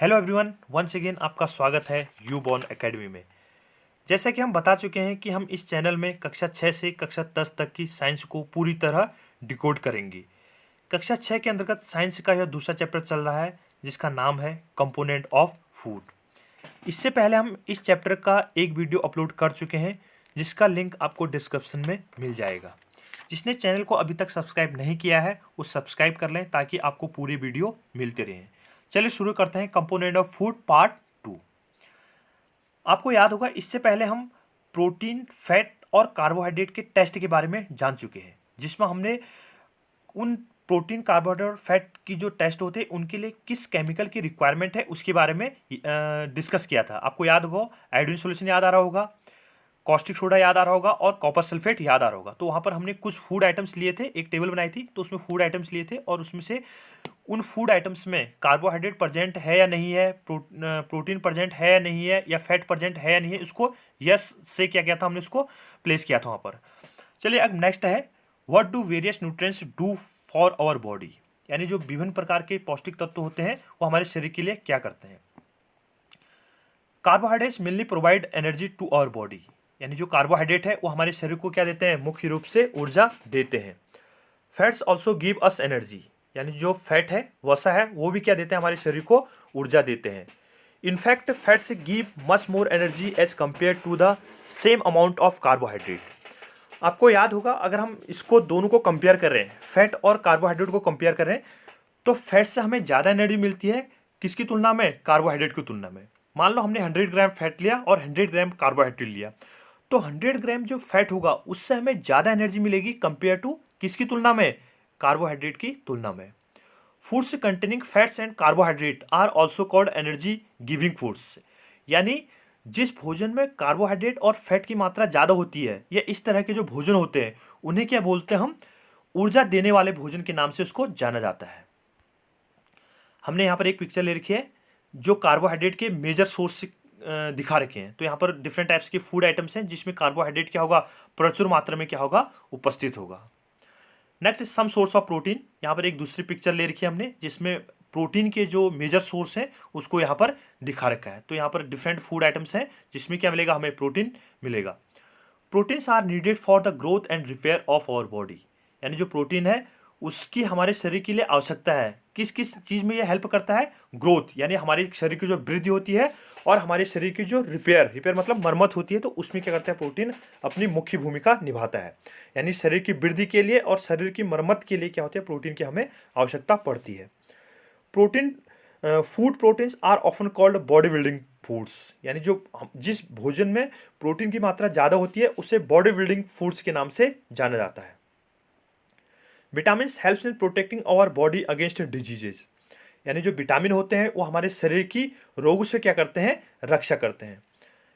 Hello everyone, once again आपका स्वागत है यू बॉर्न एकेडमी में। जैसा कि हम बता चुके हैं कि हम इस चैनल में कक्षा 6 से कक्षा 10 तक की साइंस को पूरी तरह डिकोड करेंगे। कक्षा 6 के अंतर्गत साइंस का यह दूसरा चैप्टर चल रहा है जिसका नाम है कंपोनेंट ऑफ फूड। इससे पहले हम इस चैप्टर का एक वीडियो अपलोड कर चुके हैं जिसका लिंक आपको डिस्क्रिप्शन में मिल जाएगा। जिसने चैनल को अभी तक सब्सक्राइब नहीं किया है वो सब्सक्राइब कर लें ताकि आपको पूरी वीडियो मिलते रहें। चलिए शुरू करते हैं कंपोनेंट ऑफ फूड पार्ट 2। आपको याद होगा इससे पहले हम प्रोटीन, फैट और कार्बोहाइड्रेट के टेस्ट के बारे में जान चुके हैं, जिसमें हमने उन प्रोटीन, कार्बोहाइड्रेट और फैट की जो टेस्ट होते हैं उनके लिए किस केमिकल की रिक्वायरमेंट है उसके बारे में डिस्कस किया था। आपको याद होगा, आयोडीन सॉल्यूशन याद आ रहा होगा, कॉस्टिक सोडा याद आ रहा होगा और कॉपर सल्फेट याद आ रहा होगा। तो वहाँ पर हमने कुछ फूड आइटम्स लिए थे, एक टेबल बनाई थी, तो उसमें फूड आइटम्स लिए थे और उसमें से उन फूड आइटम्स में कार्बोहाइड्रेट प्रेजेंट है या नहीं है, प्रोटीन प्रेजेंट है या नहीं है, या फैट प्रेजेंट है या नहीं है, इसको यस से क्या किया था, हमने उसको प्लेस किया था वहाँ पर। चलिए अब नेक्स्ट है, what do various nutrients do for our body, यानी जो विभिन्न प्रकार के पौष्टिक तत्व होते हैं वो हमारे शरीर के लिए क्या करते हैं। Carbohydrates mainly provide energy to our body, यानी जो कार्बोहाइड्रेट है वो हमारे शरीर को क्या देते हैं, मुख्य रूप से ऊर्जा देते हैं। Fats also give us energy, यानी जो फैट है वसा है वो भी क्या देते हैं, हमारे शरीर को ऊर्जा देते हैं। In fact fats give much more energy as compare to the same amount of carbohydrate. आपको याद होगा, अगर हम इसको दोनों को कंपेयर कर रहे हैं, फैट और कार्बोहाइड्रेट को कंपेयर कर रहे हैं, तो फैट से हमें ज़्यादा एनर्जी मिलती है किसकी तुलना में, कार्बोहाइड्रेट की तुलना में। मान लो हमने 100 ग्राम फैट लिया और 100 ग्राम कार्बोहाइड्रेट लिया, तो 100 ग्राम जो फैट होगा उससे हमें ज़्यादा एनर्जी मिलेगी कंपेयर टू किसकी तुलना में, कार्बोहाइड्रेट की तुलना में। Foods containing fats and carbohydrate are also called energy giving foods, यानी जिस भोजन में कार्बोहाइड्रेट और फैट की मात्रा ज़्यादा होती है या इस तरह के जो भोजन होते हैं उन्हें क्या बोलते हैं, हम ऊर्जा देने वाले भोजन के नाम से उसको जाना जाता है। हमने यहाँ पर एक पिक्चर ले रखी है जो कार्बोहाइड्रेट के मेजर सोर्स दिखा रखे हैं। तो यहाँ पर डिफरेंट टाइप्स के फूड आइटम्स हैं जिसमें कार्बोहाइड्रेट क्या होगा, प्रचुर मात्रा में क्या होगा, उपस्थित होगा। Next some source of protein, यहाँ पर एक दूसरी पिक्चर ले रखी है हमने जिसमें प्रोटीन के जो मेजर सोर्स हैं उसको यहाँ पर दिखा रखा है। तो यहाँ पर डिफरेंट फूड आइटम्स हैं जिसमें क्या मिलेगा, हमें प्रोटीन मिलेगा। Proteins are needed for the growth and repair of our body, यानी जो प्रोटीन है उसकी हमारे शरीर के लिए आवश्यकता है। किस किस चीज़ में ये हेल्प करता है, ग्रोथ, यानी हमारे शरीर की जो वृद्धि होती है और हमारे शरीर की जो रिपेयर मतलब मरम्मत होती है, तो उसमें क्या करता है, प्रोटीन अपनी मुख्य भूमिका निभाता है। यानी शरीर की वृद्धि के लिए और शरीर की मरम्मत के लिए क्या होती है, प्रोटीन की हमें आवश्यकता पड़ती है। Protein food proteins are often called body building foods, यानी जो जिस भोजन में प्रोटीन की मात्रा ज़्यादा होती है उसे बॉडी बिल्डिंग फूड्स के नाम से जाना जाता है। Vitamin helps in protecting our body against diseases, यानी जो विटामिन होते हैं वो हमारे शरीर की रोगों से क्या करते हैं, रक्षा करते हैं।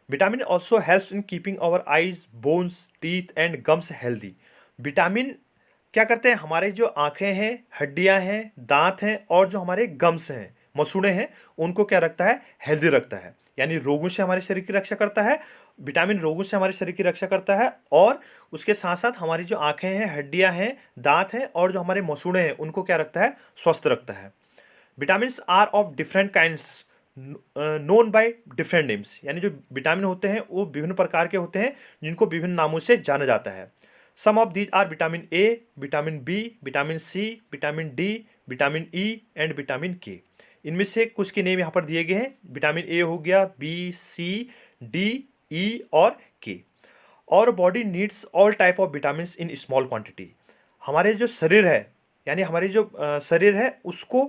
Vitamin also helps in keeping our eyes, bones, teeth and gums healthy. Vitamin क्या करते हैं, हमारे जो आँखें हैं, हड्डियाँ हैं, दांत हैं और जो हमारे गम्स हैं, मसूड़े हैं, उनको क्या रखता है, हेल्दी रखता है। यानी रोगों से हमारे शरीर की रक्षा करता है, विटामिन रोगों से हमारे शरीर की रक्षा करता है, और उसके साथ साथ हमारी जो आँखें हैं, हड्डियाँ हैं, दांत हैं और जो हमारे मसूड़े हैं उनको क्या रखता है, स्वस्थ रखता है। Vitamin are of different kinds known by different names, यानी जो विटामिन होते हैं वो विभिन्न प्रकार के होते हैं जिनको विभिन्न नामों से जाना जाता है। Some of these are vitamin A, vitamin B, vitamin C, vitamin D, vitamin E and vitamin K. इनमें से कुछ के नेम यहाँ पर दिए गए हैं। विटामिन ए हो गया, बी, सी, डी, ई और के। और body needs all type of vitamin in small quantity. हमारे जो शरीर है, यानी हमारी जो शरीर है उसको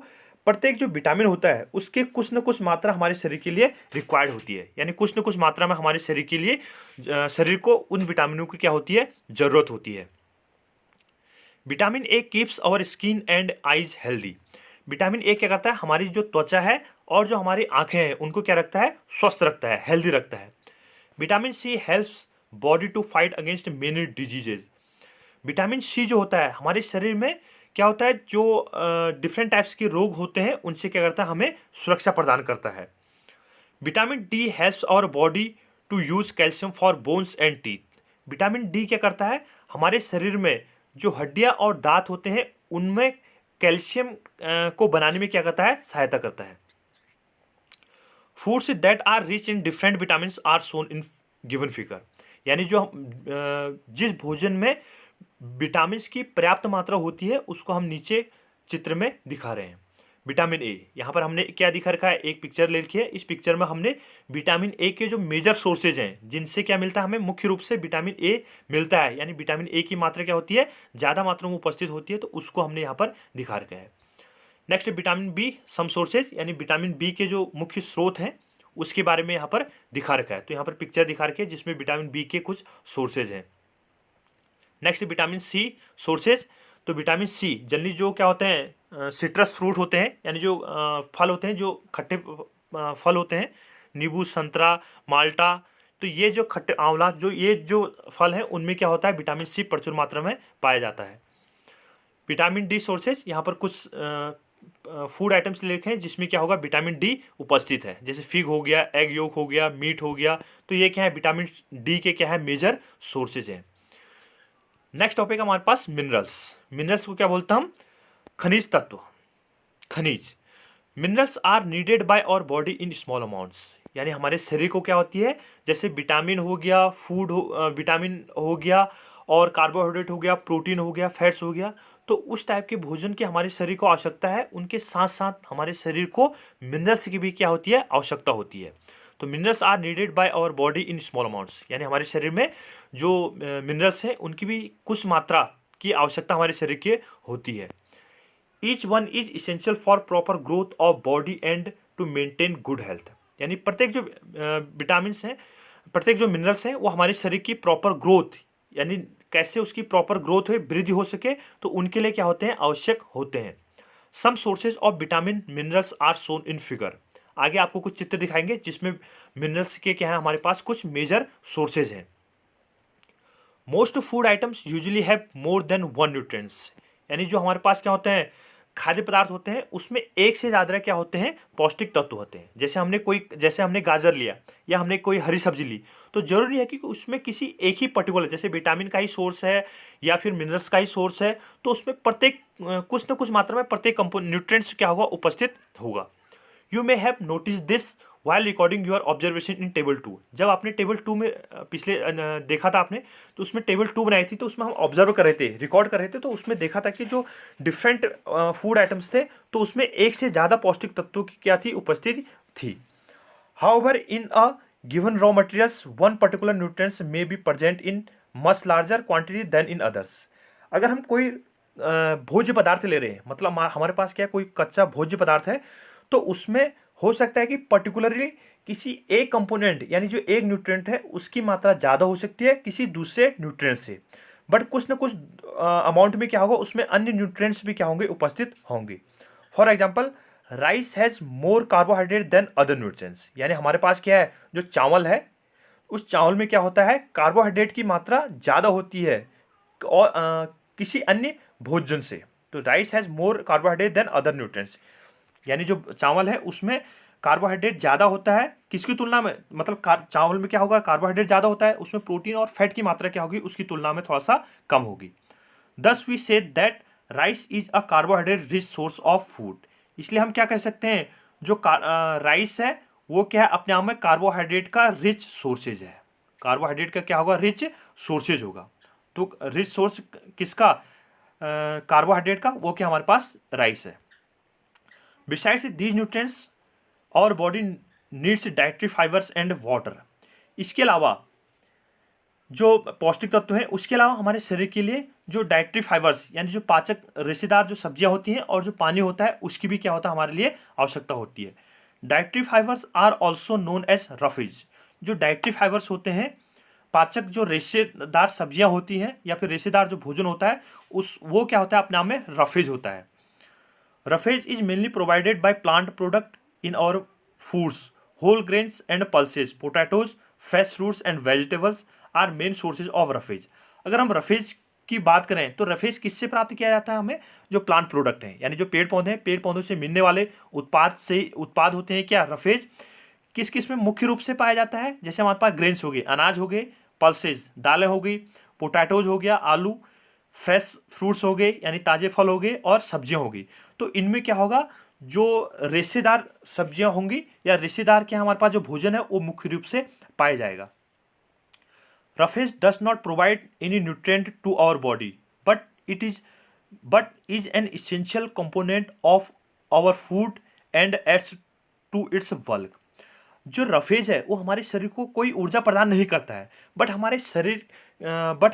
प्रत्येक जो विटामिन होता है उसके कुछ न कुछ मात्रा हमारे शरीर के लिए रिक्वायर्ड होती है, यानी कुछ न कुछ मात्रा में हमारे शरीर के लिए शरीर को उन विटामिनों की क्या होती है, जरूरत होती है। Vitamin A keeps our skin and eyes healthy. Vitamin A क्या करता है, हमारी जो त्वचा है और जो हमारी आंखें हैं उनको क्या रखता है, स्वस्थ रखता है, हेल्दी रखता है। Vitamin C helps body to fight against many diseases. Vitamin C जो होता है हमारे शरीर में क्या होता है, जो डिफरेंट टाइप्स के रोग होते हैं उनसे क्या करता है, हमें सुरक्षा प्रदान करता है। Vitamin D helps our body to use calcium for bones and teeth. Vitamin D क्या करता है, हमारे शरीर में जो हड्डियां और दांत होते हैं उनमें कैल्शियम को बनाने में क्या करता है, सहायता करता है। Foods that are rich in different vitamin are shown in given figure. यानी जो जिस भोजन में विटामिन की पर्याप्त मात्रा होती है उसको हम नीचे चित्र में दिखा रहे हैं। विटामिन ए, यहाँ पर हमने क्या दिखा रखा है, एक पिक्चर ले रखी है। इस पिक्चर में हमने विटामिन ए के जो मेजर सोर्सेज हैं जिनसे क्या मिलता है हमें, मुख्य रूप से विटामिन ए मिलता है, यानी विटामिन ए की मात्रा क्या होती है, ज़्यादा मात्रा में उपस्थित होती है, तो उसको हमने यहाँ पर दिखा रखा है। Next vitamin B some sources, यानी विटामिन बी के जो मुख्य स्रोत हैं उसके बारे में यहाँ पर दिखा रखा है। तो यहाँ पर पिक्चर दिखा रखी है जिसमें विटामिन बी के कुछ सोर्सेज हैं। Next vitamin C sources. तो विटामिन सी जनरली जो क्या होते हैं, सिट्रस फ्रूट होते हैं, यानी जो फल होते हैं, जो खट्टे फल होते हैं, नींबू, संतरा, माल्टा, तो ये जो खट्टे, आंवला, जो ये जो फल हैं उनमें क्या होता है, विटामिन सी प्रचुर मात्रा में पाया जाता है। विटामिन डी सोर्सेज, यहाँ पर कुछ फूड आइटम्स लिखे हैं जिसमें क्या होगा, विटामिन डी उपस्थित है, जैसे फिग हो गया, एग योक हो गया, मीट हो गया, तो ये क्या है, विटामिन डी के क्या है, मेजर सोर्सेज हैं। नेक्स्ट टॉपिक हमारे पास मिनरल्स। मिनरल्स को क्या बोलते हैं हम, खनिज तत्व, खनिज। Minerals are needed by our body in small amounts, यानी हमारे शरीर को क्या होती है, जैसे विटामिन हो गया, फूड हो, विटामिन हो गया, और कार्बोहाइड्रेट हो गया, प्रोटीन हो गया, फैट्स हो गया, तो उस टाइप के भोजन की हमारे शरीर को आवश्यकता है, उनके साथ साथ हमारे शरीर को मिनरल्स की भी क्या होती है, आवश्यकता होती है। तो minerals are needed by our body in small amounts, यानी हमारे शरीर में जो मिनरल्स हैं उनकी भी कुछ मात्रा की आवश्यकता हमारे शरीर के होती है। Each one is essential for proper growth of body and to maintain good health, यानी प्रत्येक जो विटामिन हैं, प्रत्येक जो मिनरल्स हैं वो हमारे शरीर की प्रॉपर ग्रोथ, यानी कैसे उसकी प्रॉपर ग्रोथ हो, वृद्धि हो सके, तो उनके लिए क्या होते हैं, आवश्यक होते हैं। Some sources of vitamin minerals are shown in figure. आगे आपको कुछ चित्र दिखाएंगे जिसमें मिनरल्स के क्या है, हमारे पास कुछ मेजर सोर्सेज हैं। Most food items usually have more than one nutrients, यानी जो हमारे पास क्या होते हैं, खाद्य पदार्थ होते हैं उसमें एक से ज़्यादा क्या होते हैं, पौष्टिक तत्व होते हैं। जैसे हमने गाजर लिया या हमने कोई हरी सब्जी ली, तो जरूरी नहीं है कि उसमें किसी एक ही पर्टिकुलर, जैसे विटामिन का ही सोर्स है या फिर मिनरल्स का ही सोर्स है, तो उसमें प्रत्येक कुछ न कुछ मात्रा में प्रत्येक न्यूट्रिएंट्स क्या होगा, उपस्थित होगा। You may have notice this while recording your observation in table 2। जब आपने टेबल 2 में पिछले देखा था आपने, तो उसमें टेबल 2 बनाई थी, तो उसमें हम ऑब्जर्व कर रहे थे, रिकॉर्ड कर रहे थे, तो उसमें देखा था कि जो डिफरेंट फूड आइटम्स थे तो उसमें एक से ज़्यादा पौष्टिक तत्वों की क्या थी, उपस्थिति थी। However in a given raw materials one particular nutrients may be present in much larger quantity than in others. अगर हम कोई भोज्य पदार्थ ले रहे हैं, मतलब हमारे पास क्या कोई कच्चा भोज्य पदार्थ है, तो उसमें हो सकता है कि पर्टिकुलरली किसी एक कंपोनेंट, यानी जो एक न्यूट्रिएंट है उसकी मात्रा ज़्यादा हो सकती है किसी दूसरे न्यूट्रिएंट से, बट कुछ ना कुछ अमाउंट में क्या होगा, उसमें अन्य न्यूट्रिएंट्स भी क्या होंगे, उपस्थित होंगे। For example, rice has more carbohydrate than other nutrients, यानी हमारे पास क्या है, जो चावल है उस चावल में क्या होता है, कार्बोहाइड्रेट की मात्रा ज़्यादा होती है और किसी अन्य भोजन से। तो rice has more carbohydrate than other nutrients, यानी जो चावल है उसमें कार्बोहाइड्रेट ज़्यादा होता है किसकी तुलना में, मतलब चावल में क्या होगा, कार्बोहाइड्रेट ज़्यादा होता है, उसमें प्रोटीन और फैट की मात्रा क्या होगी, उसकी तुलना में थोड़ा सा कम होगी। Thus we say that rice is a carbohydrate rich source of food. इसलिए हम क्या कह सकते हैं, जो राइस है वो क्या है, अपने आप में कार्बोहाइड्रेट का रिच सोर्सेज है। कार्बोहाइड्रेट का क्या होगा, रिच सोर्सेज होगा। तो रिच सोर्स किसका, कार्बोहाइड्रेट का, वो क्या हमारे पास राइस है। Besides these nutrients, our body needs dietary fibers and water. इसके अलावा जो पौष्टिक तत्व हैं उसके अलावा हमारे शरीर के लिए जो डाइटरी फाइबर्स, यानी जो पाचक रेशेदार जो सब्जियां होती हैं और जो पानी होता है उसकी भी क्या होता है, हमारे लिए आवश्यकता होती है। Dietary fibres are also known as roughage. जो डाइटरी फाइबर्स होते हैं, पाचक जो रेशेदार सब्जियां होती हैं या फिर रेशेदार जो भोजन होता है वो क्या होता है, अपने आप में रफेज होता है। Roughage is mainly provided by plant product in our foods. Whole grains and pulses, potatoes, fresh fruits and vegetables are main sources of roughage. अगर हम रफेज की बात करें तो रफेज किससे प्राप्त किया जाता है, हमें जो प्लांट प्रोडक्ट हैं, यानी जो पेड़ पौधे हैं, पेड़ पौधों से मिलने वाले उत्पाद होते हैं क्या, रफेज। किस किस में मुख्य रूप से पाया जाता है, जैसे हमारे पास ग्रेन्स हो गए, अनाज हो गए, पल्सेज दालें हो गई, पोटैटोज हो गया आलू, फ्रेश फ्रूट्स हो गए यानी ताज़े फल हो गए, और सब्जियां हो गई। तो इनमें क्या होगा, जो रेशेदार सब्जियां होंगी या रेशेदार के हमारे पास जो भोजन है वो मुख्य रूप से पाया जाएगा। roughage does not provide any nutrient to our body, but is an essential component of our food and adds to its bulk। जो रफेज है वो हमारे शरीर को कोई ऊर्जा प्रदान नहीं करता है, बट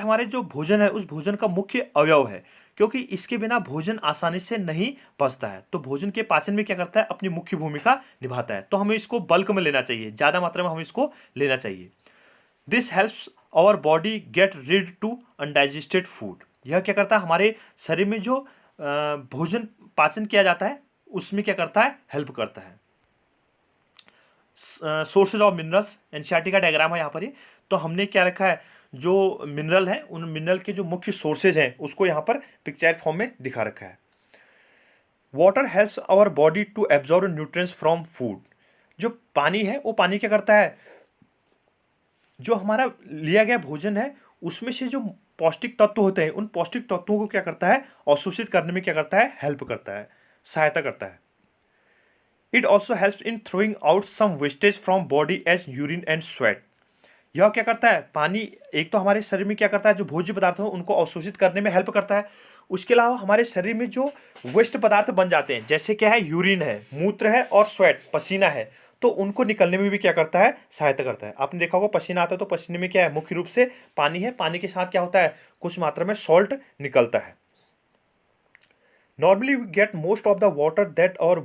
हमारे जो भोजन है उस भोजन का मुख्य अवयव है, क्योंकि इसके बिना भोजन आसानी से नहीं पचता है। तो भोजन के पाचन में क्या करता है, अपनी मुख्य भूमिका निभाता है। तो हमें इसको बल्क में लेना चाहिए, ज़्यादा मात्रा में हमें इसको लेना चाहिए। This helps our body get rid to undigested food. यह क्या करता है, हमारे शरीर में जो भोजन पाचन किया जाता है उसमें क्या करता है, हेल्प करता है। सोर्सेज ऑफ मिनरल्स, एनसीईआरटी का डायग्राम है यहाँ पर ही। तो हमने क्या रखा है, जो मिनरल है उन मिनरल के जो मुख्य सोर्सेज हैं उसको यहाँ पर पिक्चर फॉर्म में दिखा रखा है। Water helps our body to absorb nutrients from food. जो पानी है वो पानी क्या करता है, जो हमारा लिया गया भोजन है उसमें से जो पौष्टिक तत्व होते हैं उन पौष्टिक तत्वों को क्या करता है, अवशोषित करने में क्या करता है, हेल्प करता है, सहायता करता है। It also helps in throwing out some wastage from body as urine and sweat. यह क्या करता है, पानी एक तो हमारे शरीर में क्या करता है, जो भोज्य पदार्थ हो उनको अवशोषित करने में हेल्प करता है। उसके अलावा हमारे शरीर में जो वेस्ट पदार्थ बन जाते हैं, जैसे क्या है, यूरिन है, मूत्र है और स्वेट पसीना है, तो उनको निकलने में भी क्या करता है, सहायता करता है। आपने देखा होगा पसीना आता है तो पसीने में क्या है, मुख्य रूप से पानी है। पानी के साथ क्या होता है, कुछ मात्रा में सॉल्ट निकलता है। Normally we get most of the water that our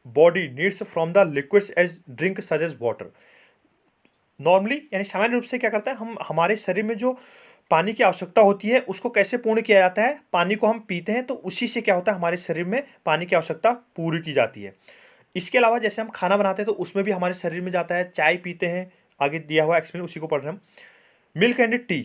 body needs from the liquids as drink such as water. Normally यानी सामान्य रूप से क्या करता है, हम हमारे शरीर में जो पानी की आवश्यकता होती है उसको कैसे पूर्ण किया जाता है, पानी को हम पीते हैं तो उसी से क्या होता है, हमारे शरीर में पानी की आवश्यकता पूरी की जाती है। इसके अलावा जैसे हम खाना बनाते हैं तो उसमें भी हमारे शरीर में जाता है, चाय पीते हैं, आगे दिया हुआ एक्सप्लेन उसी को पढ़ रहे हैं हम। मिल्क एंड टी,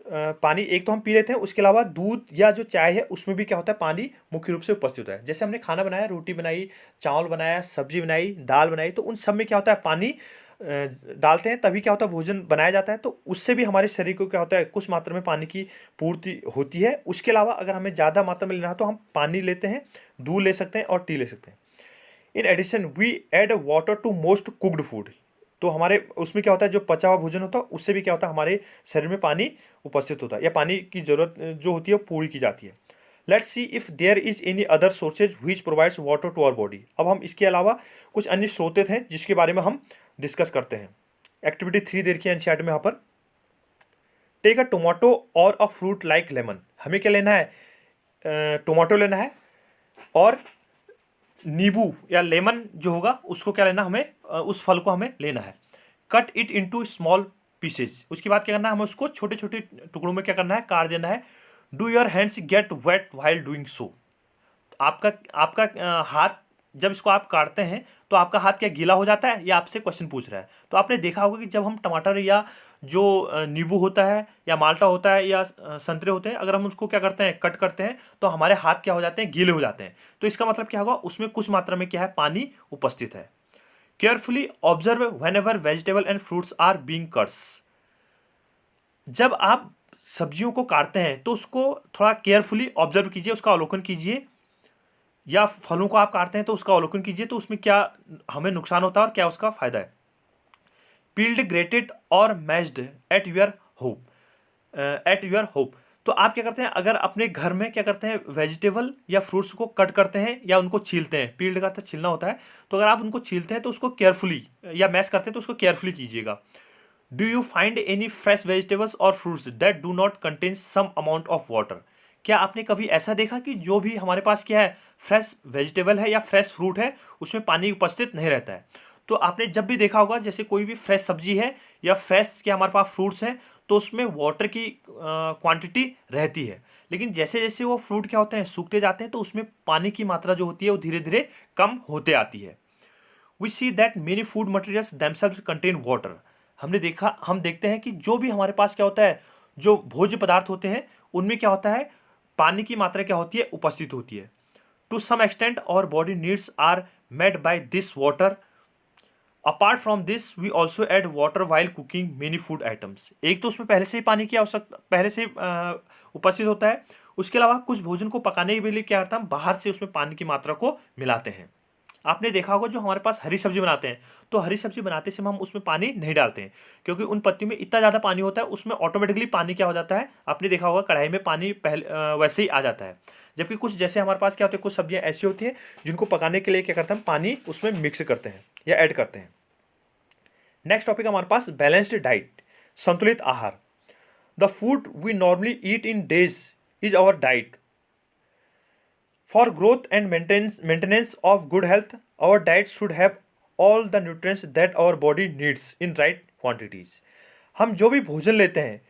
पानी एक तो हम पी लेते हैं, उसके अलावा दूध या जो चाय है उसमें भी क्या होता है, पानी मुख्य रूप से उपस्थित होता है। जैसे हमने खाना बनाया, रोटी बनाई, चावल बनाया, सब्जी बनाई, दाल बनाई, तो उन सब में क्या होता है, पानी डालते हैं तभी क्या होता है, भोजन बनाया जाता है। तो उससे भी हमारे शरीर को क्या होता है, कुछ मात्रा में पानी की पूर्ति होती है। उसके अलावा अगर हमें ज़्यादा मात्रा में लेना है तो हम पानी लेते हैं, दूध ले सकते हैं और टी ले सकते हैं। In addition we add water to most cooked food. तो हमारे उसमें क्या होता है, जो पचा हुआ भोजन होता है उससे भी क्या होता है, हमारे शरीर में पानी उपस्थित होता है या पानी की जरूरत जो होती है पूरी की जाती है। Let's see if there is any other sources which provides water to our body. अब हम इसके अलावा कुछ अन्य स्रोत हैं जिसके बारे में हम डिस्कस करते हैं। एक्टिविटी 3 दे रखी है एनसीईआरटी में यहाँ पर। टेक अ टोमेटो और अ फ्रूट लाइक लेमन। हमें क्या लेना है, टोमेटो लेना है और नींबू या लेमन जो होगा उसको क्या लेना, हमें उस फल को हमें लेना है। Cut it into small pieces. उसके बाद क्या करना है, हमें उसको छोटे छोटे टुकड़ों में क्या करना है, काट देना है। Do your hands get wet while doing so. आपका आपका हाथ जब इसको आप काटते हैं तो आपका हाथ क्या गीला हो जाता है, या आपसे क्वेश्चन पूछ रहा है। तो आपने देखा होगा कि जब हम टमाटर या जो नींबू होता है या माल्टा होता है या संतरे होते हैं, अगर हम उसको क्या करते हैं, कट करते हैं तो हमारे हाथ क्या हो जाते हैं, गीले हो जाते हैं। तो इसका मतलब क्या होगा, उसमें कुछ मात्रा में क्या है, पानी उपस्थित है। Carefully observe whenever vegetable and fruits are being cuts. जब आप सब्जियों को काटते हैं तो उसको थोड़ा केयरफुली ऑब्जर्व कीजिए, उसका अवलोकन कीजिए, या फलों को आप काटते हैं तो उसका अवलोकन कीजिए, तो उसमें क्या हमें नुकसान होता है और क्या उसका फायदा है। पील्ड, ग्रेटेड और मैश्ड एट योर होप। तो आप क्या करते हैं, अगर अपने घर में क्या करते हैं, वेजिटेबल या फ्रूट्स को कट करते हैं या उनको छीलते हैं, पील्ड का अर्थ छीलना होता है, तो अगर आप उनको छीलते हैं तो उसको केयरफुली, या मैश करते हैं तो उसको केयरफुली कीजिएगा। Do you find any fresh vegetables और fruits that do not contain some amount of water. क्या आपने कभी ऐसा देखा कि जो भी हमारे पास क्या है, फ्रेश वेजिटेबल है या फ्रेश फ्रूट है, उसमें पानी उपस्थित नहीं रहता है। तो आपने जब भी देखा होगा, जैसे कोई भी फ्रेश सब्जी है या फ्रेश क्या हमारे पास फ्रूट्स हैं, तो उसमें वाटर की क्वांटिटी रहती है। लेकिन जैसे जैसे वो फ्रूट क्या होते हैं, सूखते जाते हैं, तो उसमें पानी की मात्रा जो होती है वो धीरे धीरे कम होते आती है। We see that many food materials themselves contain water. हम देखते हैं कि जो भी हमारे पास क्या होता है, जो भोज्य पदार्थ होते हैं उनमें क्या होता है, पानी की मात्रा क्या होती है, उपस्थित होती है। To some extent our body needs are made by this water. Apart from this we also add water while cooking many food items. एक तो उसमें पहले से ही पानी की आवश्यकता पहले से उपस्थित होता है। उसके अलावा कुछ भोजन को पकाने के लिए क्या करता है, हम बाहर से उसमें पानी की मात्रा को मिलाते हैं। आपने देखा होगा जो हमारे पास हरी सब्जी बनाते हैं, तो हरी सब्जी बनाते समय हम उसमें पानी नहीं डालते हैं, क्योंकि उन पत्तियों में इतना ज़्यादा पानी होता है, उसमें ऑटोमेटिकली पानी क्या हो जाता है, आपने देखा होगा कढ़ाई में पानी पहले वैसे ही आ जाता है। जबकि कुछ जैसे हमारे पास क्या होते हैं, कुछ सब्जियां ऐसी होती हैं जिनको पकाने के लिए क्या करते हैं, हम पानी उसमें मिक्स करते हैं या ऐड करते हैं। नेक्स्ट टॉपिक हमारे पास बैलेंस्ड डाइट, संतुलित आहार। The food we normally eat in days is our diet for growth and maintenance of good health. Our diet should have all the nutrients that our body needs in right quantities. हम जो भी भोजन लेते हैं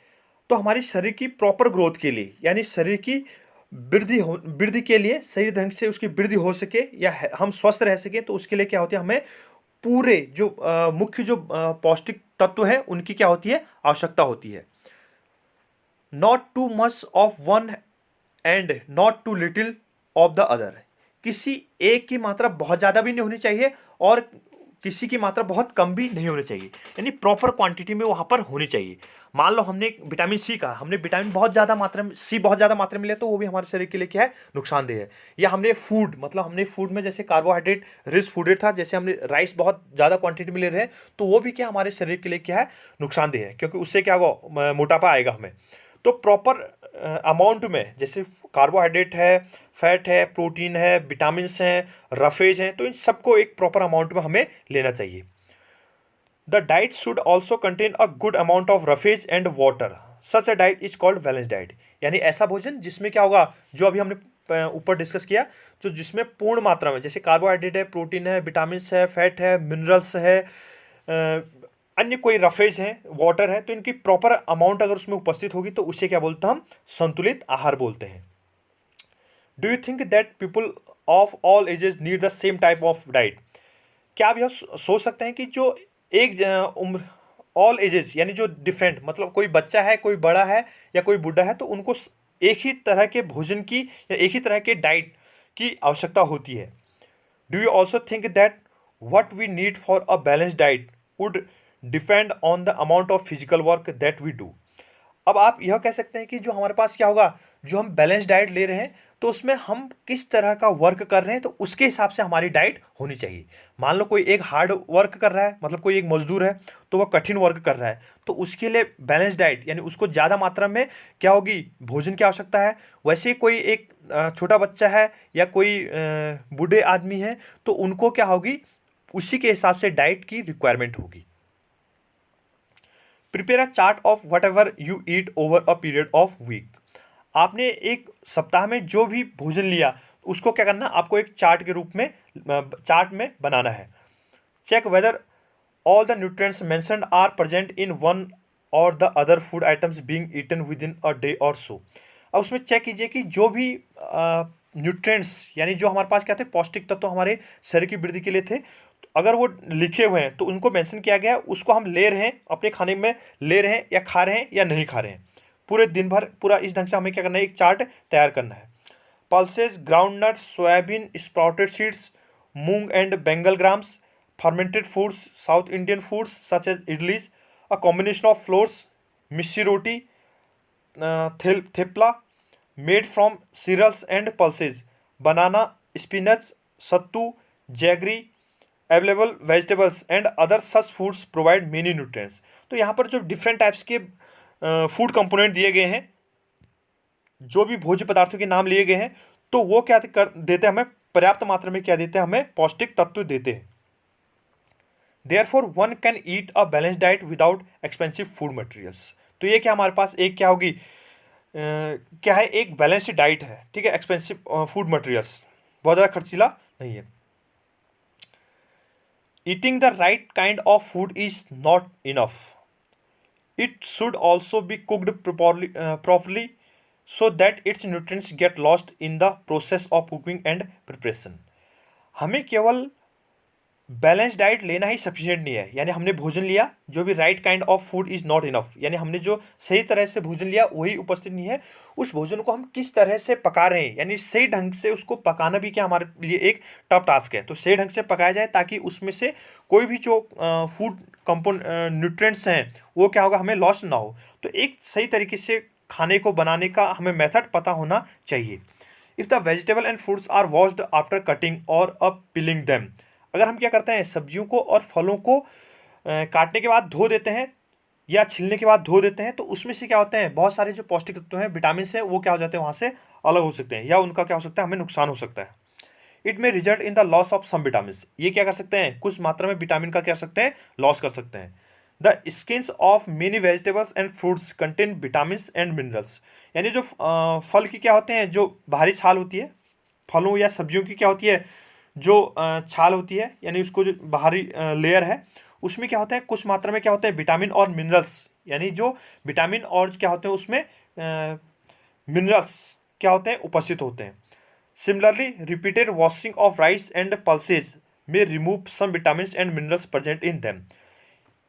तो हमारी शरीर की प्रॉपर ग्रोथ के लिए, यानी शरीर की वृद्धि के लिए, सही ढंग से उसकी वृद्धि हो सके या हम स्वस्थ रह सके, तो उसके लिए क्या होती है, हमें पूरे जो मुख्य जो पौष्टिक तत्व हैं उनकी क्या होती है, आवश्यकता होती है। Not too much of one and not too little of the other. किसी एक की मात्रा बहुत ज़्यादा भी नहीं होनी चाहिए और किसी की मात्रा बहुत कम भी नहीं होनी चाहिए, यानी प्रॉपर क्वांटिटी में वहाँ पर होनी चाहिए। मान लो हमने विटामिन सी का, हमने विटामिन बहुत ज़्यादा मात्रा में, सी बहुत ज़्यादा मात्रा में लिया, तो वो भी हमारे शरीर के लिए क्या है, नुकसानदेह है। या हमने फूड, मतलब हमने फूड में जैसे कार्बोहाइड्रेट रिच फूड था, जैसे हमने राइस बहुत ज़्यादा क्वांटिटी में ले रहे हैं, तो वो भी क्या हमारे शरीर के लिए क्या है, नुकसानदेह है, क्योंकि उससे क्या होगा, मोटापा आएगा हमें। तो प्रॉपर अमाउंट में, जैसे कार्बोहाइड्रेट है, फैट है, प्रोटीन है, विटामिन्स हैं, रफेज हैं, तो इन सबको एक प्रॉपर अमाउंट में हमें लेना चाहिए। The diet should also contain a good amount of roughage and water. Such a diet is called balance diet. यानी ऐसा भोजन जिसमें क्या होगा, जो अभी हमने ऊपर डिस्कस किया, तो जिसमें पूर्ण मात्रा में जैसे कार्बोहाइड्रेट है, प्रोटीन है, विटामिन्स है, फैट है, मिनरल्स है, अन्य कोई रफेज है, वाटर है, तो इनकी प्रॉपर अमाउंट अगर उसमें उपस्थित होगी तो उसे क्या बोलते हैं, हम संतुलित आहार बोलते हैं। Do you think that people of all ages need the same type of diet? क्या आप यह सोच सकते हैं कि जो एक उम्र, ऑल एजेस यानी जो डिफरेंट, मतलब कोई बच्चा है, कोई बड़ा है या कोई बूढ़ा है, तो उनको एक ही तरह के भोजन की या एक ही तरह के डाइट की आवश्यकता होती है। Do you also think that what we need for a balanced diet would depend on the amount of physical work that we do? अब आप यह कह सकते हैं कि जो हमारे पास क्या होगा, जो हम बैलेंस डाइट ले रहे हैं तो उसमें हम किस तरह का वर्क कर रहे हैं, तो उसके हिसाब से हमारी डाइट होनी चाहिए। मान लो कोई एक हार्ड वर्क कर रहा है, मतलब कोई एक मजदूर है तो वह कठिन वर्क कर रहा है, तो उसके लिए बैलेंस डाइट यानी उसको ज़्यादा मात्रा में क्या होगी, भोजन की आवश्यकता है। वैसे ही कोई एक छोटा बच्चा है या कोई बूढ़े आदमी है, तो उनको क्या होगी, उसी के हिसाब से डाइट की रिक्वायरमेंट होगी। Prepare a chart of whatever you eat over a period of week. आपने एक सप्ताह में जो भी भोजन लिया उसको क्या करना, आपको एक चार्ट के रूप में, चार्ट में बनाना है। Check whether all the nutrients mentioned are present in one और the other food items being eaten within a day और सो। अब उसमें चेक कीजिए कि जो भी न्यूट्रिएंट्स यानी जो हमारे पास क्या थे, पौष्टिक तत्व तो हमारे शरीर की वृद्धि के लिए थे, तो अगर वो लिखे हुए हैं तो उनको मेंशन किया गया है, उसको हम ले रहे हैं, अपने खाने में ले रहे हैं या खा रहे हैं या नहीं खा रहे हैं, पूरे दिन भर पूरा इस ढंग से हमें क्या करना है, एक चार्ट तैयार करना है। Pulses, groundnuts, soybean, sprouted seeds, moong and Bengal grams, fermented foods, South Indian foods such as idlis, a combination of flours, missi roti, thepla made from cereals and pulses, banana, spinach, sattu, jaggery, available vegetables and other such foods provide many nutrients. तो यहाँ पर जो different types के food component दिए गए हैं, जो भी भोज्य पदार्थों के नाम लिए गए हैं, तो वो क्या कर देते हैं, हमें पर्याप्त मात्रा में क्या देते हैं, हमें पौष्टिक तत्व देते हैं। Therefore one can eat a balance diet without expensive food materials. तो ये क्या हमारे पास एक क्या होगी, क्या है, एक बैलेंस्ड डाइट है, ठीक है, एक्सपेंसिव फूड मटेरियल्स, बहुत ज़्यादा खर्चीला नहीं है। Eating the right kind of food is not enough, it should also be cooked properly so that its nutrients get lost in the process of cooking and preparation। हमें केवल balance diet लेना ही sufficient नहीं है, यानी हमने भोजन लिया, जो भी right kind of food is not enough, यानी हमने जो सही तरह से भोजन लिया वही उपस्थित नहीं है, उस भोजन को हम किस तरह से पका रहे हैं, यानी सही ढंग से उसको पकाना भी क्या हमारे लिए एक टफ टास्क है। तो सही ढंग से पकाया जाए ताकि उसमें से कोई भी जो फूड कंपोन न्यूट्रिएंट्स हैं वो क्या होगा, हमें लॉस ना हो। तो एक सही तरीके से खाने को बनाने का हमें मेथड पता होना चाहिए। If the vegetable and fruits are washed after cutting और अब पिलिंग दैम, अगर हम क्या करते हैं सब्जियों को और फलों को काटने के बाद धो देते हैं या छीलने के बाद धो देते हैं, तो उसमें से क्या होते हैं बहुत सारे जो पौष्टिक तत्व हैं, विटामिन है, वो क्या हो जाते हैं वहाँ से अलग हो सकते हैं या उनका क्या हो सकता है, हमें नुकसान हो सकता है। इट में result in the loss of some vitamin, ये क्या कर सकते हैं कुछ मात्रा में विटामिन का क्या कर सकते हैं लॉस कर सकते हैं। The skins of many vegetables and fruits contain vitamin and minerals, यानी जो फल की क्या होते हैं, जो बाहरी छाल होती है, फलों या सब्जियों की क्या होती है, जो छाल होती है, यानी उसको जो बाहरी लेयर है, उसमें क्या होता है कुछ मात्रा में क्या होते हैं विटामिन और मिनरल्स, यानी जो विटामिन और क्या होते हैं उसमें मिनरल्स क्या होते हैं उपस्थित होते हैं। Similarly repeated washing of rice and pulses में remove some vitamin and minerals present in them.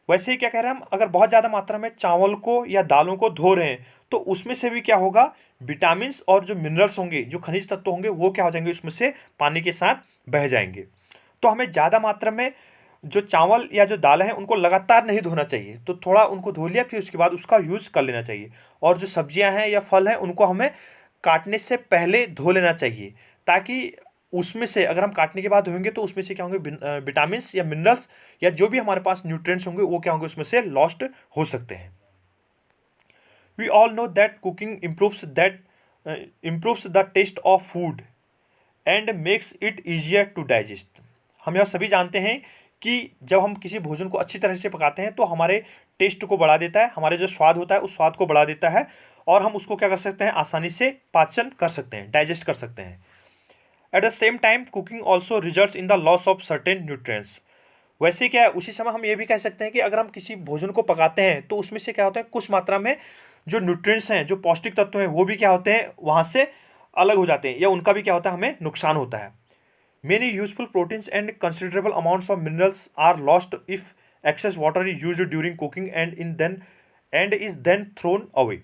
वैसे ही क्या कह रहे हैं हम, अगर बहुत ज़्यादा मात्रा में चावल को या दालों को धो रहे हैं तो उसमें से भी क्या होगा, विटामिन और जो मिनरल्स होंगे, जो खनिज तत्व होंगे, वो क्या हो जाएंगे उसमें से पानी के साथ बह जाएंगे। तो हमें ज़्यादा मात्रा में जो चावल या जो दाल है उनको लगातार नहीं धोना चाहिए, तो थोड़ा उनको धो लिया फिर उसके बाद उसका यूज़ कर लेना चाहिए। और जो सब्जियां हैं या फल हैं उनको हमें काटने से पहले धो लेना चाहिए, ताकि उसमें से अगर हम काटने के बाद धोएंगे तो उसमें से क्या होंगे विटामिन या मिनरल्स या जो भी हमारे पास न्यूट्रिएंट्स होंगे वो क्या होंगे उसमें से लॉस्ट हो सकते हैं। We all know that cooking improves the taste of food and makes it easier to digest. हम यह सभी जानते हैं कि जब हम किसी भोजन को अच्छी तरह से पकाते हैं तो हमारे टेस्ट को बढ़ा देता है, हमारे जो स्वाद होता है उस स्वाद को बढ़ा देता है और हम उसको क्या कर सकते हैं आसानी से पाचन कर सकते हैं, डाइजेस्ट कर सकते हैं। At the same time cooking also results in the loss of certain nutrients. वैसे क्या है, उसी समय हम ये भी कह सकते हैं कि अगर हम किसी भोजन को पकाते हैं तो उसमें से क्या होता है कुछ मात्रा में जो न्यूट्रिएंट्स हैं, जो पौष्टिक तत्व हैं, वो भी क्या होते हैं वहाँ से अलग हो जाते हैं या उनका भी क्या होता है हमें नुकसान होता है। Many useful proteins and considerable amounts of minerals are lost if excess water is used during cooking and is then thrown away।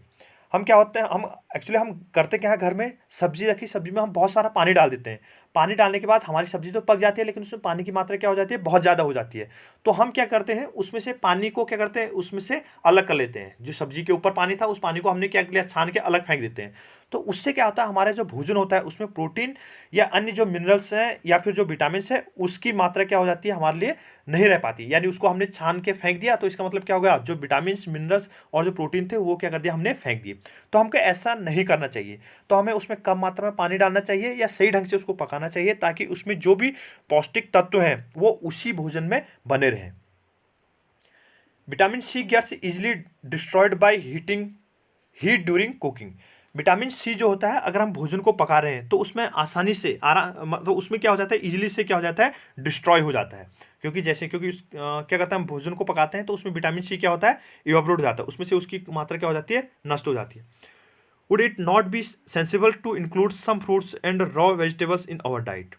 हम क्या होते हैं, हम एक्चुअली हम करते क्या है, घर में सब्जी रखी, सब्जी में हम बहुत सारा पानी डाल देते हैं। पानी डालने के बाद हमारी सब्जी तो पक जाती है लेकिन उसमें पानी की मात्रा क्या हो जाती है बहुत ज़्यादा हो जाती है। तो हम क्या करते हैं उसमें से पानी को क्या करते हैं उसमें से अलग कर लेते हैं। जो सब्जी के ऊपर पानी था उस पानी को हमने क्या किया छान के अलग फेंक देते हैं। तो उससे क्या होता है हमारा जो भोजन होता है उसमें प्रोटीन या अन्य जो मिनरल्स हैं या फिर जो विटामिन है उसकी मात्रा क्या हो जाती है हमारे लिए नहीं रह पाती। यानी उसको हमने छान के फेंक दिया तो इसका मतलब क्या हो गया, जो विटामिन मिनरल्स और जो प्रोटीन थे वो क्या कर दिया हमने फेंक दिए। तो हमको ऐसा नहीं करना चाहिए। तो हमें उसमें कम मात्रा में पानी डालना चाहिए या सही ढंग से उसको पकाना चाहिए ताकि उसमें जो भी पौष्टिक तत्व हैं वो उसी भोजन में बने रहें। Vitamin C gets easily destroyed by heat during cooking. Vitamin C जो होता है अगर हम भोजन को पका रहे हैं तो उसमें आसानी से तो उसमें क्या हो जाता है इजीली से क्या हो जाता है डिस्ट्रॉय हो जाता है। क्योंकि क्या करता है हम भोजन को पकाते हैं तो उसमें विटामिन सी क्या होता है इवेपोरेट हो जाता है, उसमें से उसकी मात्रा क्या हो जाती है नष्ट हो जाती है। Would it not be sensible to include some fruits and raw vegetables in our diet.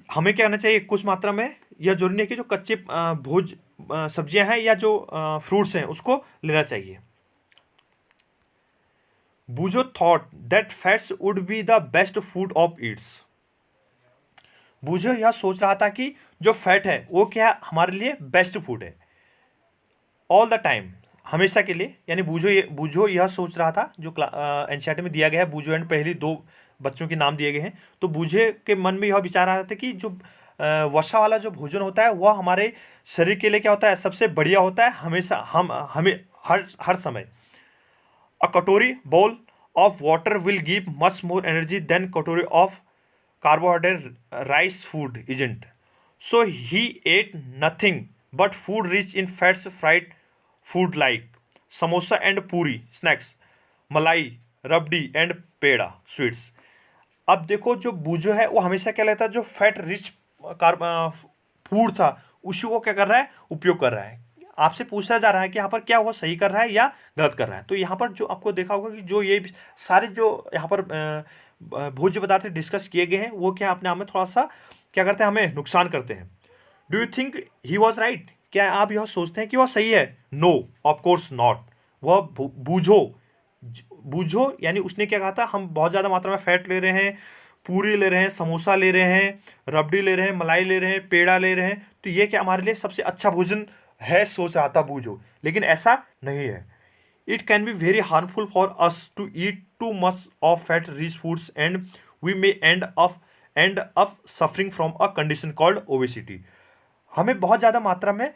हमें क्या करना चाहिए कुछ मात्रा में, यह जरूरी है कि जो कच्चे भोज सब्जियां हैं या जो फ्रूट्स हैं उसको लेना चाहिए। Bujo thought that fats would be the best food of eats. Bujo यह सोच रहा था कि जो फैट है वो क्या हमारे लिए बेस्ट फूड है ऑल द टाइम, हमेशा के लिए। यानी बूझो यह सोच रहा था, जो एनसीईआरटी में दिया गया है, बूझो एंड पहली दो बच्चों के नाम दिए गए हैं। तो बूझे के मन में यह विचार आ रहा था कि जो वसा वाला जो भोजन होता है वह हमारे शरीर के लिए क्या होता है सबसे बढ़िया होता है, हमेशा हमें हर समय। A कटोरी bowl of water will give much more energy than कटोरी of carbohydrate rice food isn't. So he ate nothing but food rich in fats, fried food like samosa and puri snacks, malai, rabri and peda sweets. अब देखो जो बूझो है वो हमेशा क्या लेता है, जो फैट रिच फूड था उसी को क्या कर रहा है उपयोग कर रहा है। आपसे पूछा जा रहा है कि यहाँ पर क्या वो सही कर रहा है या गलत कर रहा है। तो यहाँ पर जो आपको देखा होगा कि जो ये सारे जो यहाँ पर भोज्य पदार्थ डिस्कस किए गए हैं वो क्या अपने आप में थोड़ा सा क्या करते हैं हमें नुकसान करते हैं। Do you think he was right, क्या आप यह सोचते हैं कि वह सही है? No of course not. वह बूझो यानी उसने क्या कहा था, हम बहुत ज़्यादा मात्रा में फैट ले रहे हैं, पूरी ले रहे हैं, समोसा ले रहे हैं, रबड़ी ले रहे हैं, मलाई ले रहे हैं, पेड़ा ले रहे हैं, तो ये क्या हमारे लिए सबसे अच्छा भोजन है सोच रहा था बूझो, लेकिन ऐसा नहीं है। It can be very harmful for us to eat too much of fat-rich foods, and we may end up suffering from a condition called obesity. हमें बहुत ज़्यादा मात्रा में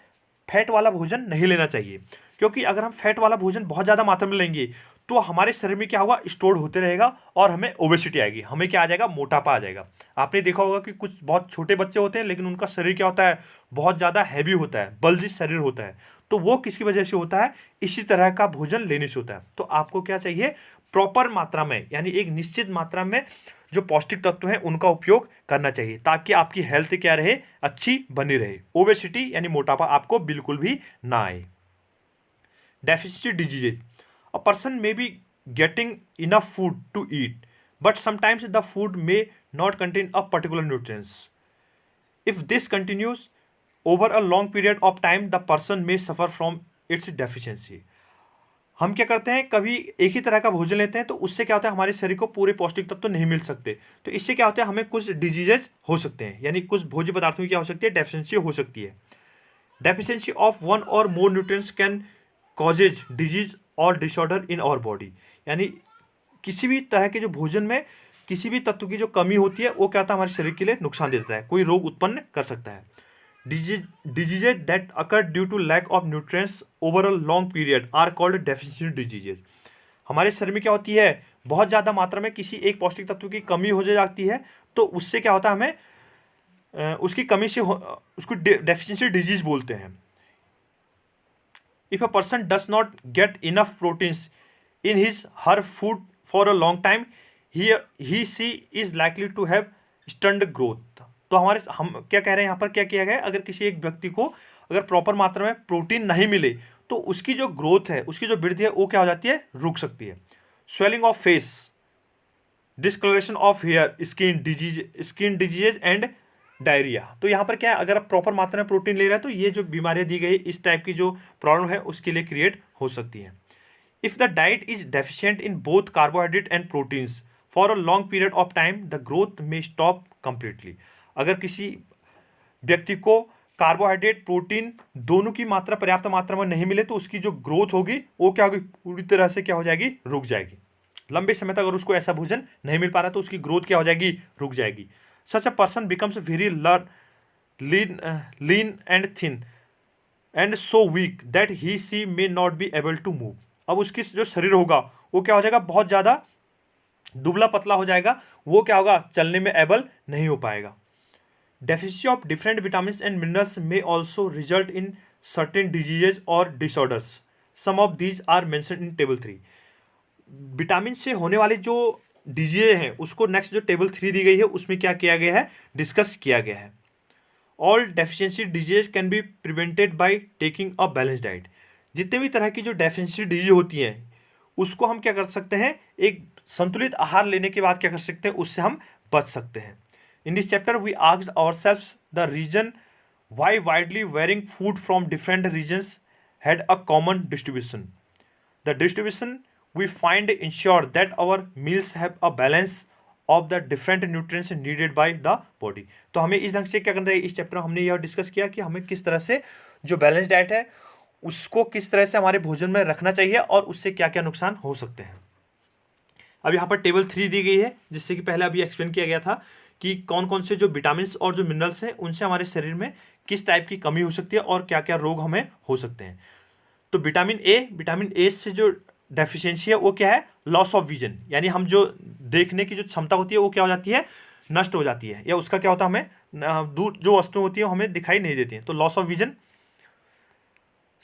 फैट वाला भोजन नहीं लेना चाहिए, क्योंकि अगर हम फैट वाला भोजन बहुत ज़्यादा मात्रा में लेंगे तो हमारे शरीर में क्या होगा, स्टोर होते रहेगा और हमें ओबेसिटी आएगी, हमें क्या आ जाएगा, मोटापा आ जाएगा। आपने देखा होगा कि कुछ बहुत छोटे बच्चे होते हैं लेकिन उनका शरीर क्या होता है, बहुत ज़्यादा हैवी होता है, बल्जी शरीर होता है। तो वो किसकी वजह से होता है, इसी तरह का भोजन लेने से होता है। तो आपको क्या चाहिए, प्रॉपर मात्रा में, यानी एक निश्चित मात्रा में जो पौष्टिक तत्व हैं उनका उपयोग करना चाहिए, ताकि आपकी हेल्थ क्या रहे, अच्छी बनी रहे, ओबेसिटी यानी मोटापा आपको बिल्कुल भी ना आए। Deficiency diseases, a person may be getting enough food to eat but sometimes the food may not contain a particular nutrients. If this continues over a long period of time the person may suffer from its deficiency. हम क्या करते हैं, कभी एक ही तरह का भोजन लेते हैं तो उससे क्या होता है, हमारे शरीर को पूरे पौष्टिक तत्व तो नहीं मिल सकते, तो इससे क्या होता है, हमें कुछ डिजीजेज हो सकते हैं, यानी कुछ भोज्य पदार्थों की क्या हो सकती है, डेफिशिएंसी हो सकती है। डेफिशिएंसी ऑफ वन और मोर न्यूट्रिएंट्स कैन कॉजेज डिजीज और डिसऑर्डर इन आवर बॉडी। यानी किसी भी तरह के जो भोजन में किसी भी तत्व की जो कमी होती है वो क्या होता है, हमारे शरीर के लिए नुकसान देता है, कोई रोग उत्पन्न कर सकता है। Diseases that occur due to lack of nutrients over a long period are called deficiency diseases। हमारे शरीर में क्या होती है, बहुत ज़्यादा मात्रा में किसी एक पौष्टिक तत्व की कमी हो जाती है, तो उससे क्या होता है, हमें उसकी कमी से उसको डेफिशिएंसी डिजीज बोलते हैं। If a person does not get enough proteins in his her food for a long time, he she is likely to have stunted growth. तो हम क्या कह रहे हैं यहाँ पर, क्या किया गया है, अगर किसी एक व्यक्ति को अगर प्रॉपर मात्रा में प्रोटीन नहीं मिले तो उसकी जो ग्रोथ है, उसकी जो वृद्धि है वो क्या हो जाती है, रुक सकती है। Swelling of face, discolouration of hair, skin disease and diarrhoea. तो यहाँ पर क्या है, अगर आप प्रॉपर मात्रा में प्रोटीन ले रहे हैं तो ये जो बीमारियाँ दी गई इस टाइप की जो प्रॉब्लम है उसके लिए क्रिएट हो सकती है। If the diet is deficient in both carbohydrate and proteins for a long period of time, the growth में स्टॉप कंप्लीटली। अगर किसी व्यक्ति को कार्बोहाइड्रेट प्रोटीन दोनों की मात्रा पर्याप्त मात्रा में नहीं मिले तो उसकी जो ग्रोथ होगी वो क्या होगी, पूरी तरह से क्या हो जाएगी, रुक जाएगी। लंबे समय तक अगर उसको ऐसा भोजन नहीं मिल पा रहा तो उसकी ग्रोथ क्या हो जाएगी, रुक जाएगी। Such a person becomes very lean and thin and so weak that he she may not be able to move. अब उसकी जो शरीर होगा वो क्या हो जाएगा, बहुत ज़्यादा दुबला पतला हो जाएगा, वो क्या होगा, चलने में एबल नहीं हो पाएगा। Deficiency of different vitamins and minerals may also result in certain diseases or disorders. Some of these are mentioned in table 3। Vitamin से होने वाले जो डिजीज हैं उसको नेक्स्ट जो टेबल 3 दी गई है उसमें क्या किया गया है, डिस्कस किया गया है। All deficiency disease can be prevented by taking a balance diet. जितने भी तरह की जो डेफिशिएंसी डिजीज होती हैं उसको हम क्या कर सकते हैं, एक संतुलित आहार लेने के बाद क्या कर सकते हैं, उससे हम बच सकते हैं। In this chapter, we asked ourselves the reason why widely varying food from different regions had a common distribution. The distribution we find ensure that our meals have a balance of the different nutrients needed by the body। तो हमें इस ढंग से क्या करना है, इस chapter में हमने यह डिस्कस किया कि हमें किस तरह से जो बैलेंस डाइट है उसको किस तरह से हमारे भोजन में रखना चाहिए और उससे क्या क्या नुकसान हो सकते हैं। अब यहाँ पर टेबल 3 दी गई है, जिससे कि पहले अभी एक्सप्लेन किया गया था कि कौन कौन से जो विटामिन और जो मिनरल्स हैं उनसे हमारे शरीर में किस टाइप की कमी हो सकती है और क्या क्या रोग हमें हो सकते हैं। तो विटामिन ए से जो डेफिशिएंसी है वो क्या है, लॉस ऑफ विजन, यानी हम जो देखने की जो क्षमता होती है वो क्या हो जाती है, नष्ट हो जाती है, या उसका क्या होता है, हमें दूर जो वस्तुएं होती है हमें दिखाई नहीं देती हैं, तो लॉस ऑफ विजन।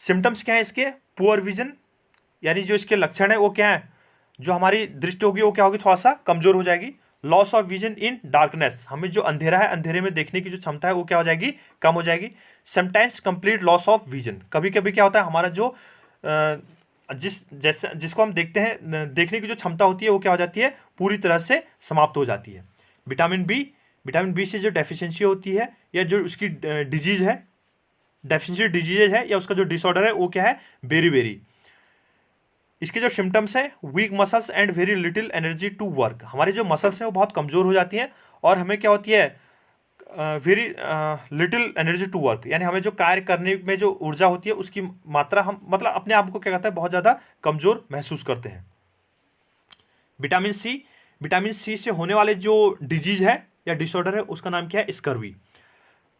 सिम्टम्स क्या है इसके, पुअर विजन, यानी जो इसके लक्षण है वो क्या है, जो हमारी दृष्टि होगी वो क्या होगी, थोड़ा सा कमजोर हो जाएगी। Loss of vision in darkness, हमें जो अंधेरा है अंधेरे में देखने की जो क्षमता है वो क्या हो जाएगी, कम हो जाएगी। Sometimes complete loss of vision, कभी कभी क्या होता है, हमारा जो जिसको हम देखते हैं, देखने की जो क्षमता होती है वो क्या हो जाती है, पूरी तरह से समाप्त हो जाती है। विटामिन बी से जो डेफिशिएंसी होती है या जो उसकी डिजीज है, डेफिशिएंसी डिजीज है या उसका जो डिसऑर्डर है वो क्या है, बेरी। इसके जो सिम्टम्स हैं, weak muscles and very little energy to work, हमारे जो मसल्स हैं वो बहुत कमज़ोर हो जाती हैं और हमें क्या होती है, very little energy to work, यानी हमें जो कार्य करने में जो ऊर्जा होती है उसकी मात्रा हम मतलब अपने आप को क्या कहता है बहुत ज़्यादा कमज़ोर महसूस करते हैं। विटामिन सी से होने वाले जो डिजीज है या डिसऑर्डर है उसका नाम क्या है? स्कर्वी।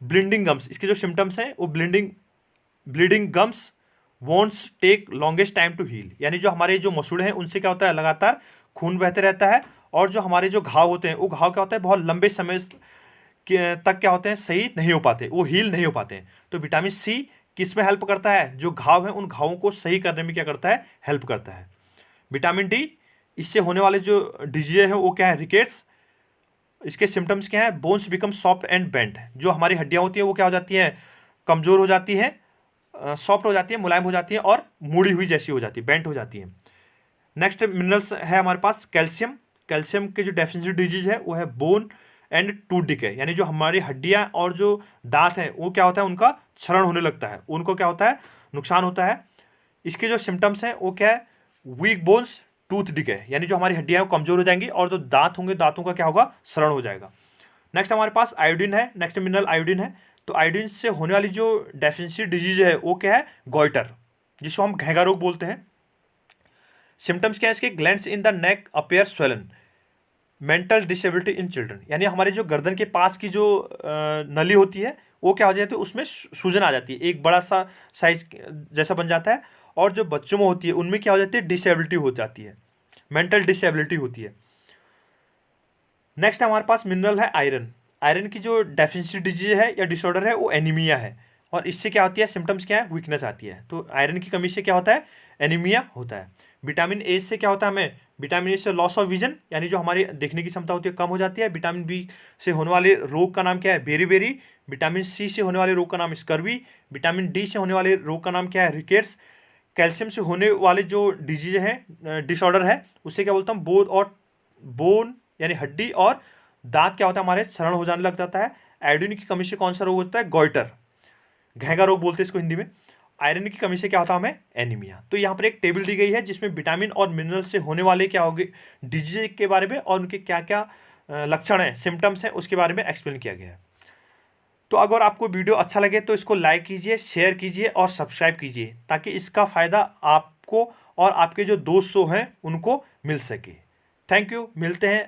ब्लीडिंग गम्स, इसके जो सिम्टम्स हैं वो bleeding gums wounds take longest time to heal, यानी जो हमारे जो मसूड़े हैं उनसे क्या होता है लगातार खून बहते रहता है, और जो हमारे जो घाव होते हैं वो घाव क्या होता है बहुत लंबे समय तक क्या होते हैं सही नहीं हो पाते, वो हील नहीं हो पाते हैं। तो विटामिन सी किस में हेल्प करता है? जो घाव है उन घावों को सही करने में क्या करता है? हेल्प करता है। विटामिन डी, इससे होने वाले जो डिजीज है वो क्या है? रिकेट्स। इसके सिम्टम्स क्या है? Bones become soft and bent, जो हमारी हड्डियाँ होती है वो क्या हो जाती हैं? कमज़ोर हो जाती हैं, सॉफ्ट हो जाती है, मुलायम हो जाती है और मुड़ी हुई जैसी हो जाती है, बेंट हो जाती है। नेक्स्ट मिनरल्स है हमारे पास कैल्शियम। कैल्शियम के जो डेफिशिएंसी डिजीज है वो है बोन एंड टूथ डिके, यानी जो हमारी हड्डियां और जो दांत हैं वो क्या होता है उनका क्षरण होने लगता है, उनको क्या होता है? नुकसान होता है। इसके जो सिम्टम्स हैं वो क्या है? वीक बोन्स, टूथ डिके, यानी जो हमारी हड्डियां हैं वो कमजोर हो जाएंगी, और जो दांत होंगे दांतों का क्या होगा? क्षरण हो जाएगा। नेक्स्ट हमारे पास आयोडीन है, नेक्स्ट मिनरल आयोडीन है। तो आयोडीन से होने वाली जो डेफिशिएंसी डिजीज है वो क्या है? गॉइटर, जिसको हम घेंगा रोग बोलते हैं। सिम्टम्स क्या है इसके? Glands in the neck appear swollen, mental disability in children, यानी हमारे जो गर्दन के पास की जो नली होती है वो क्या हो जाती है? उसमें सूजन आ जाती है, एक बड़ा सा साइज जैसा बन जाता है, और जो बच्चों में होती है उनमें क्या हो जाती है? डिसेबिलिटी हो जाती है, मेंटल डिसेबिलिटी होती है। नेक्स्ट हमारे पास मिनरल है आयरन। आयरन की जो डेफिशिएंसी डिजीज है या डिसऑर्डर है वो एनीमिया है, और इससे क्या होती है? सिम्टम्स क्या है? वीकनेस आती है। तो आयरन की कमी से क्या होता है? एनीमिया होता है। विटामिन ए से क्या होता है हमें? विटामिन ए से लॉस ऑफ विजन, यानी जो हमारी देखने की क्षमता होती है कम हो जाती है। विटामिन बी से होने वाले रोग का नाम क्या है? बेरी। विटामिन सी से होने वाले रोग का नाम स्कर्वी। विटामिन डी से होने वाले रोग का नाम क्या है? रिकेट्स। कैल्शियम से होने वाले जो डिजीज है डिसऑर्डर है उससे क्या बोलता हूँ? बोन यानी हड्डी और दांत क्या होता है? हमारे क्षरण हो जाने लग जाता है। आयोडीन की कमी से कौन सा रोग होता है? गॉइटर, घेंगा रोग बोलते हैं इसको हिंदी में। आयरन की कमी से क्या होता है हमें? एनीमिया। तो यहाँ पर एक टेबल दी गई है जिसमें विटामिन और मिनरल से होने वाले क्या होंगे डिजीज के बारे में और उनके क्या क्या लक्षण हैं, सिम्टम्स हैं, उसके बारे में एक्सप्लेन किया गया है। तो अगर आपको वीडियो अच्छा लगे तो इसको लाइक कीजिए, शेयर कीजिए और सब्सक्राइब कीजिए, ताकि इसका फ़ायदा आपको और आपके जो दोस्त हैं उनको मिल सके। थैंक यू, मिलते हैं